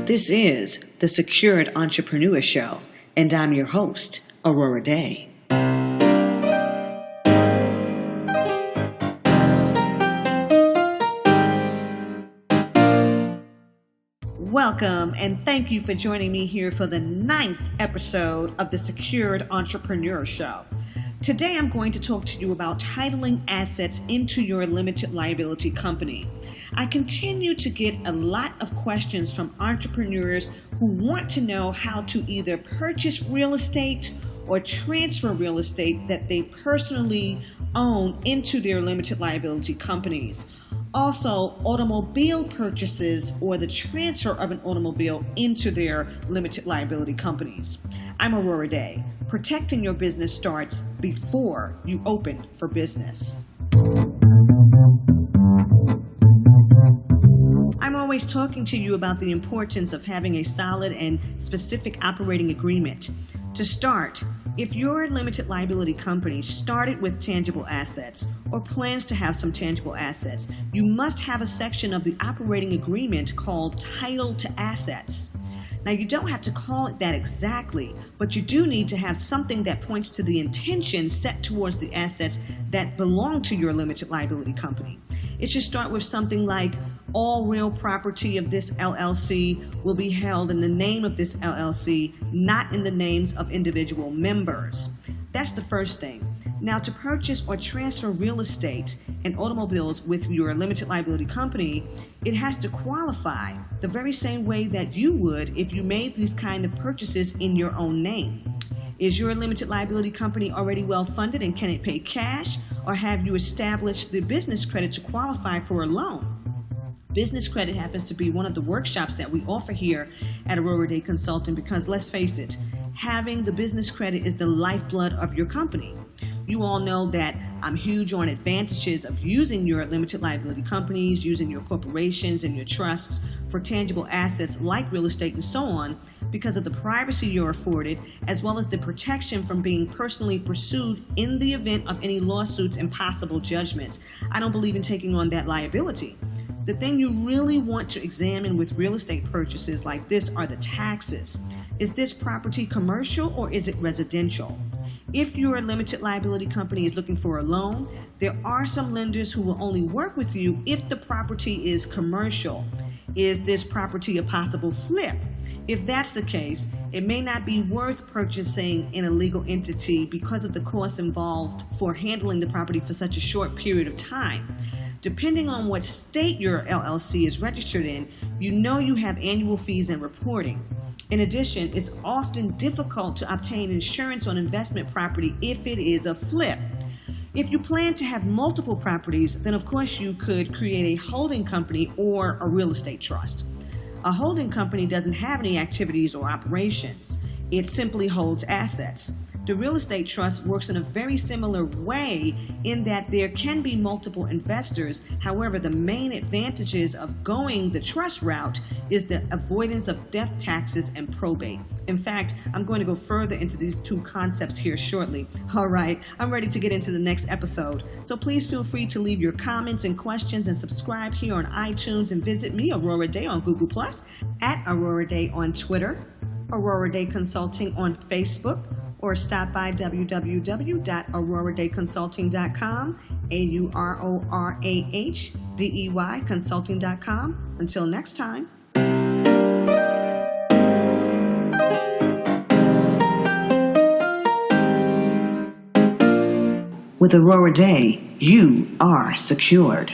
This is the Secured Entrepreneur Show, and I'm your host, Aurorah Dey. Welcome, and thank you for joining me here for the 9th episode of the Secured Entrepreneur Show. Today I'm going to talk to you about titling assets into your limited liability company. I continue to get a lot of questions from entrepreneurs who want to know how to either purchase real estate or transfer real estate that they personally own into their limited liability companies. Also, automobile purchases or the transfer of an automobile into their limited liability companies. I'm Aurorah Dey. Protecting your business starts before you open for business. I'm always talking to you about the importance of having a solid and specific operating agreement. To start, if your limited liability company started with tangible assets or plans to have some tangible assets, you must have a section of the operating agreement called Title to Assets. Now, you don't have to call it that exactly, but you do need to have something that points to the intention set towards the assets that belong to your limited liability company. It should start with something like, all real property of this LLC will be held in the name of this LLC, not in the names of individual members. That's the first thing. Now, to purchase or transfer real estate and automobiles with your limited liability company, it has to qualify the very same way that you would if you made these kind of purchases in your own name. Is your limited liability company already well funded and can it pay cash, or have you established the business credit to qualify for a loan? Business credit happens to be one of the workshops that we offer here at Aurorah Dey Consulting because, let's face it, having the business credit is the lifeblood of your company. You all know that I'm huge on advantages of using your limited liability companies, using your corporations and your trusts for tangible assets like real estate and so on, because of the privacy you're afforded, as well as the protection from being personally pursued in the event of any lawsuits and possible judgments. I don't believe in taking on that liability. The thing you really want to examine with real estate purchases like this are the taxes. Is this property commercial or is it residential? If your limited liability company is looking for a loan, there are some lenders who will only work with you if the property is commercial. Is this property a possible flip? If that's the case, it may not be worth purchasing in a legal entity because of the costs involved for handling the property for such a short period of time. Depending on what state your LLC is registered in, you know you have annual fees and reporting. In addition, it's often difficult to obtain insurance on investment property if it is a flip. If you plan to have multiple properties, then of course you could create a holding company or a real estate trust. A holding company doesn't have any activities or operations. It simply holds assets. The real estate trust works in a very similar way in that there can be multiple investors. However, the main advantages of going the trust route is the avoidance of death taxes and probate. In fact, I'm going to go further into these two concepts here shortly. All right, I'm ready to get into the next episode. So please feel free to leave your comments and questions and subscribe here on iTunes and visit me, Aurorah Dey, on Google+, at Aurorah Dey on Twitter, Aurorah Dey Consulting on Facebook, or stop by www.aurorahdeyconsulting.com, AURORAHDEY consulting.com. Until next time. With Aurorah Dey, you are secured.